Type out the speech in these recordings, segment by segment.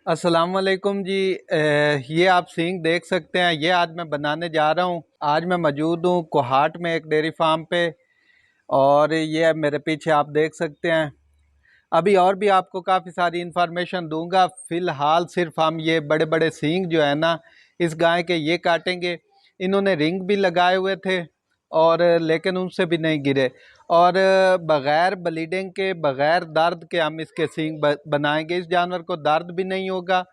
अस्सलाम वालेकुम जी। ये आप सींग देख सकते हैं। ये आज मैं बनाने जा रहा हूँ। आज मैं मौजूद हूँ कोहाट में एक डेयरी फार्म पे, और ये मेरे पीछे आप देख सकते हैं। अभी और भी आपको काफ़ी सारी इन्फॉर्मेशन दूंगा। फ़िलहाल सिर्फ हम ये बड़े बड़े सींग जो है ना इस गाय के ये काटेंगे। इन्होंने रिंग भी लगाए हुए थे, और लेकिन उनसे भी नहीं गिरे। और बग़ैर ब्लीडिंग के, बग़ैर दर्द के हम इसके सींग बनाएंगे। इस जानवर को दर्द भी नहीं होगा,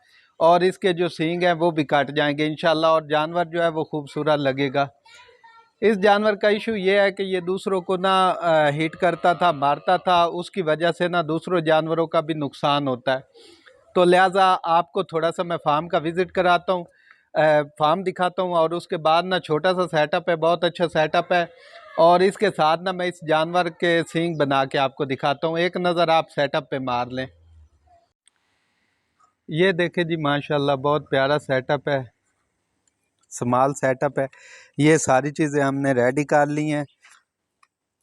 और इसके जो सींग हैं वो भी कट जाएंगे इंशाल्लाह, और जानवर जो है वो खूबसूरत लगेगा। इस जानवर का इशू ये है कि ये दूसरों को ना हिट करता था, मारता था। उसकी वजह से ना दूसरों जानवरों का भी नुकसान होता है। तो लिहाजा आपको थोड़ा सा मैं फार्म का विज़िट कराता हूँ, फार्म दिखाता हूँ, और उसके बाद ना छोटा सा सेटअप है, बहुत अच्छा सेटअप है। और इसके साथ ना मैं इस जानवर के सींग बना के आपको दिखाता हूँ। एक नज़र आप सेटअप पे मार लें। ये देखें जी, माशाल्लाह बहुत प्यारा सेटअप है, स्मॉल सेटअप है। ये सारी चीज़ें हमने रेडी कर ली हैं।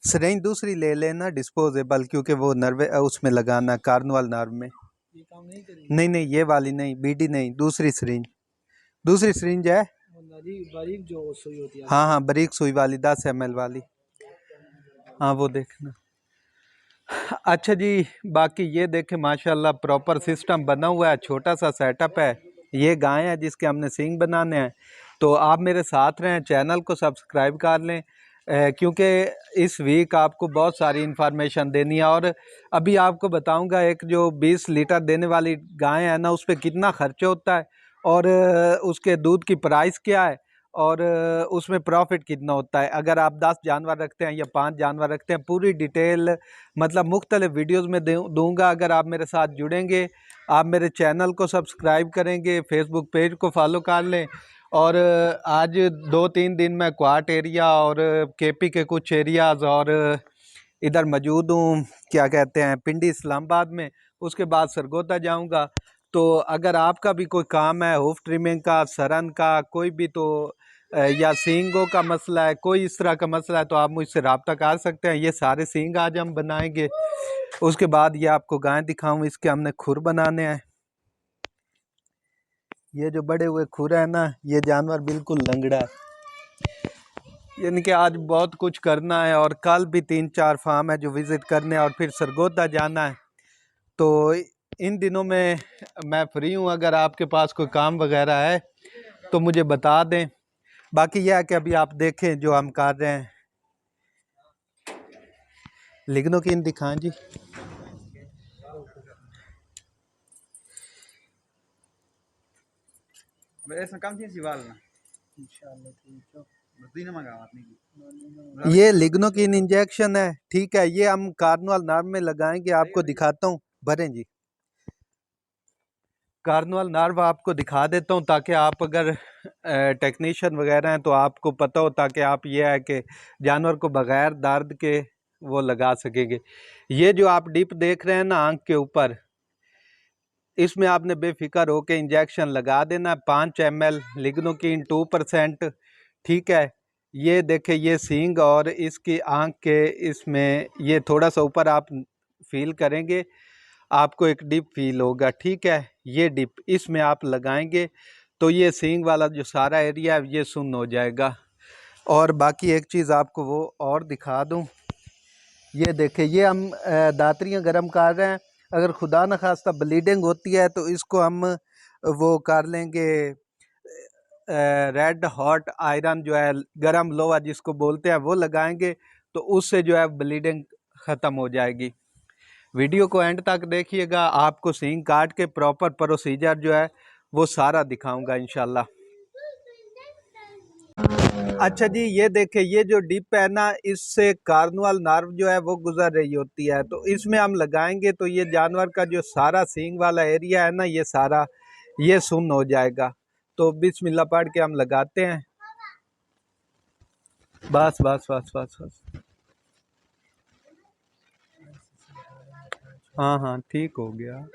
सिरिंज दूसरी ले लेना डिस्पोजेबल, क्योंकि वो नर्व उसमें लगाना कार्नवाल नर्व में। ये काम नहीं करेगी? नहीं, ये वाली नहीं, बीडी नहीं, दूसरी सिरिंज, दूसरी सिरिंज है। बारीक जो सुई होती है। हाँ हाँ, बारीक सुई वाली 10 ml वाली। हाँ वो देखना। अच्छा जी, बाकी ये देखे माशाल्लाह प्रॉपर सिस्टम बना हुआ है, छोटा सा सेटअप है। ये गाय है जिसके हमने सींग बनाने हैं। तो आप मेरे साथ रहें, चैनल को सब्सक्राइब कर लें, क्योंकि इस वीक आपको बहुत सारी इन्फॉर्मेशन देनी है। और अभी आपको बताऊंगा एक जो 20 लीटर देने वाली गाय है ना, उस पर कितना खर्च होता है, और उसके दूध की प्राइस क्या है, और उसमें प्रॉफिट कितना होता है। अगर आप 10 जानवर रखते हैं या 5 जानवर रखते हैं, पूरी डिटेल मतलब मुख्तलिफ वीडियोस में दूंगा। अगर आप मेरे साथ जुड़ेंगे, आप मेरे चैनल को सब्सक्राइब करेंगे, फेसबुक पेज को फॉलो कर लें। और आज 2-3 दिन मैं क्वाट एरिया और केपी के कुछ एरियाज़ और इधर मौजूद हूँ, क्या कहते हैं, पिंडी इस्लामाबाद में। उसके बाद सरगोदा जाऊँगा। तो अगर आपका भी कोई काम है, हूफ ट्रिमिंग का, सरन का, कोई भी, तो या सींगों का मसला है, कोई इस तरह का मसला है, तो आप मुझसे रब्ता कर सकते हैं। ये सारे सींग आज हम बनाएंगे। उसके बाद ये आपको गाय दिखाऊं, इसके हमने खुर बनाने हैं। ये जो बड़े हुए खुर है ना, ये जानवर बिल्कुल लंगड़ा है, यानी कि आज बहुत कुछ करना है। और कल भी 3-4 फार्म है जो विज़िट करने हैं, और फिर सरगोदा जाना है। तो इन दिनों में मैं फ्री हूँ। अगर आपके पास कोई काम वगैरह है तो मुझे बता दें। बाकी यह है कि अभी आप देखें जो हम कर रहे हैं। लिग्नो की इन दिखाएं जी। ये लिग्नोकिन इंजेक्शन है, ठीक है। ये हम कार्नवाल नर्व में लगाएंगे, आपको दिखाता हूँ। भरें जी, कार्नवाल नर्व आपको दिखा देता हूँ, ताकि आप अगर टेक्नीशियन वगैरह हैं तो आपको पता हो, ताकि आप ये है कि जानवर को बग़ैर दर्द के वो लगा सकेंगे। ये जो आप डिप देख रहे हैं ना आंख के ऊपर, इसमें आपने बेफिक्र होकर इंजेक्शन लगा देना। 5 ml लिग्नोकिन 2%, ठीक है। ये देखे, ये सींग और इसकी आंख के इसमें ये थोड़ा सा ऊपर आप फील करेंगे, आपको एक डिप फील होगा, ठीक है। ये डिप इसमें आप लगाएंगे तो ये सींग वाला जो सारा एरिया है ये सुन्न हो जाएगा। और बाकी एक चीज़ आपको वो और दिखा दूं, ये देखें, ये हम दातरियाँ गर्म कर रहे हैं। अगर खुदा न खास्ता ब्लीडिंग होती है तो इसको हम वो कर लेंगे, रेड हॉट आयरन जो है, गरम लोहा जिसको बोलते हैं, वो लगाएंगे, तो उससे जो है ब्लीडिंग ख़त्म हो जाएगी। वीडियो को एंड तक देखिएगा, आपको सींग काट के प्रॉपर प्रोसीजर जो है वो सारा दिखाऊंगा इंशाल्लाह। अच्छा जी, ये देखें, ये जो डिप है ना, इससे कार्नवाल नर्व जो है वो गुजर रही होती है, तो इसमें हम लगाएंगे तो ये जानवर का जो सारा सींग वाला एरिया है ना, ये सारा ये सुन्न हो जाएगा। तो बिस्मिल्लाह पढ़ के हम लगाते हैं। बस बस बस बस बस, हाँ हाँ ठीक हो गया।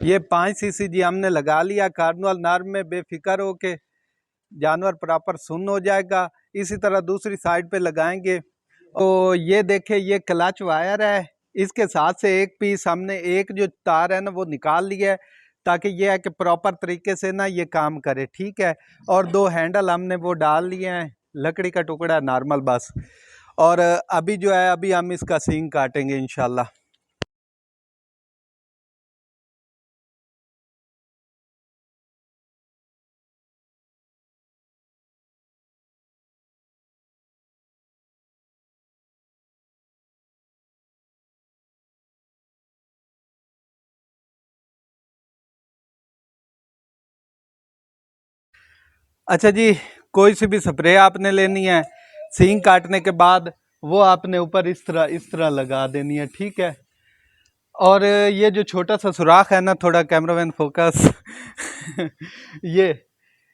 ये 5 cc जी हमने लगा लिया कार्नवाल नर्व में, बेफिक्र हो के। जानवर प्रॉपर सुन्न हो जाएगा। इसी तरह दूसरी साइड पे लगाएंगे। तो ये देखे, ये क्लच वायर है, इसके साथ से एक पीस हमने एक जो तार है ना वो निकाल लिया है, ताकि ये है कि प्रॉपर तरीके से ना ये काम करे, ठीक है। और दो हैंडल हमने वो डाल लिए हैं, लकड़ी का टुकड़ा नॉर्मल बस। और अभी जो है, अभी हम इसका सींग काटेंगे इंशाल्लाह। अच्छा जी, कोई सी भी स्प्रे आपने लेनी है, सींग काटने के बाद वो आपने ऊपर इस तरह लगा देनी है, ठीक है। और ये जो छोटा सा सुराख है ना, थोड़ा कैमरामैन फोकस ये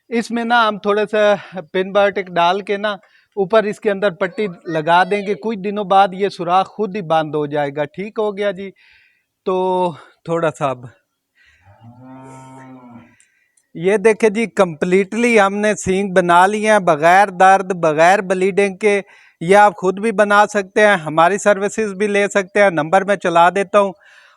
इसमें ना हम थोड़ा सा पिन बायोटिक डाल के ना ऊपर इसके अंदर पट्टी लगा देंगे। कुछ दिनों बाद ये सुराख खुद ही बंद हो जाएगा, ठीक हो गया जी। तो थोड़ा सा अब ये देखे जी, कंप्लीटली हमने सींग बना लिए हैं, बगैर दर्द बगैर ब्लीडिंग के। ये आप खुद भी बना सकते हैं, हमारी सर्विसेज भी ले सकते हैं। नंबर मैं चला देता हूँ,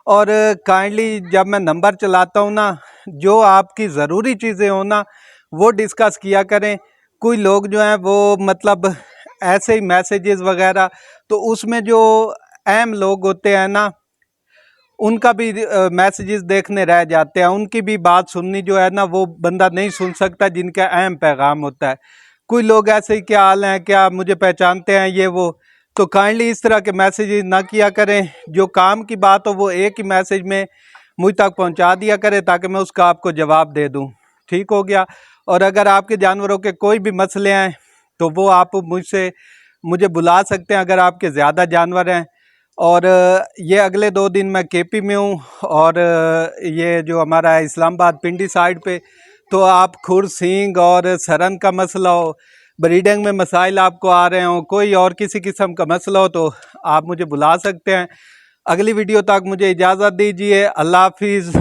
और काइंडली जब मैं नंबर चलाता हूँ ना, जो आपकी ज़रूरी चीज़ें हो ना वो डिस्कस किया करें। कोई लोग जो हैं वो मतलब ऐसे ही मैसेजेस वगैरह, तो उसमें जो अहम लोग होते हैं ना उनका भी मैसेजेस देखने रह जाते हैं, उनकी भी बात सुननी जो है ना वो बंदा नहीं सुन सकता, जिनका अहम पैगाम होता है। कोई लोग ऐसे ही, क्या हाल है, क्या मुझे पहचानते हैं, ये वो। तो काइंडली इस तरह के मैसेजेस ना किया करें। जो काम की बात हो वो एक ही मैसेज में मुझ तक पहुंचा दिया करें, ताकि मैं उसका आपको जवाब दे दूं, ठीक हो गया। और अगर आपके जानवरों के कोई भी मसले हैं तो वो आप मुझे बुला सकते हैं, अगर आपके ज़्यादा जानवर हैं। और ये अगले 2 दिन मैं केपी में हूँ, और ये जो हमारा है इस्लामाबाद पिंडी साइड पे। तो आप खुर सींग और सरन का मसला हो, ब्रीडिंग में मसाइल आपको आ रहे हो, कोई और किसी किस्म का मसला हो, तो आप मुझे बुला सकते हैं। अगली वीडियो तक मुझे इजाज़त दीजिए। अल्लाह हाफिज़।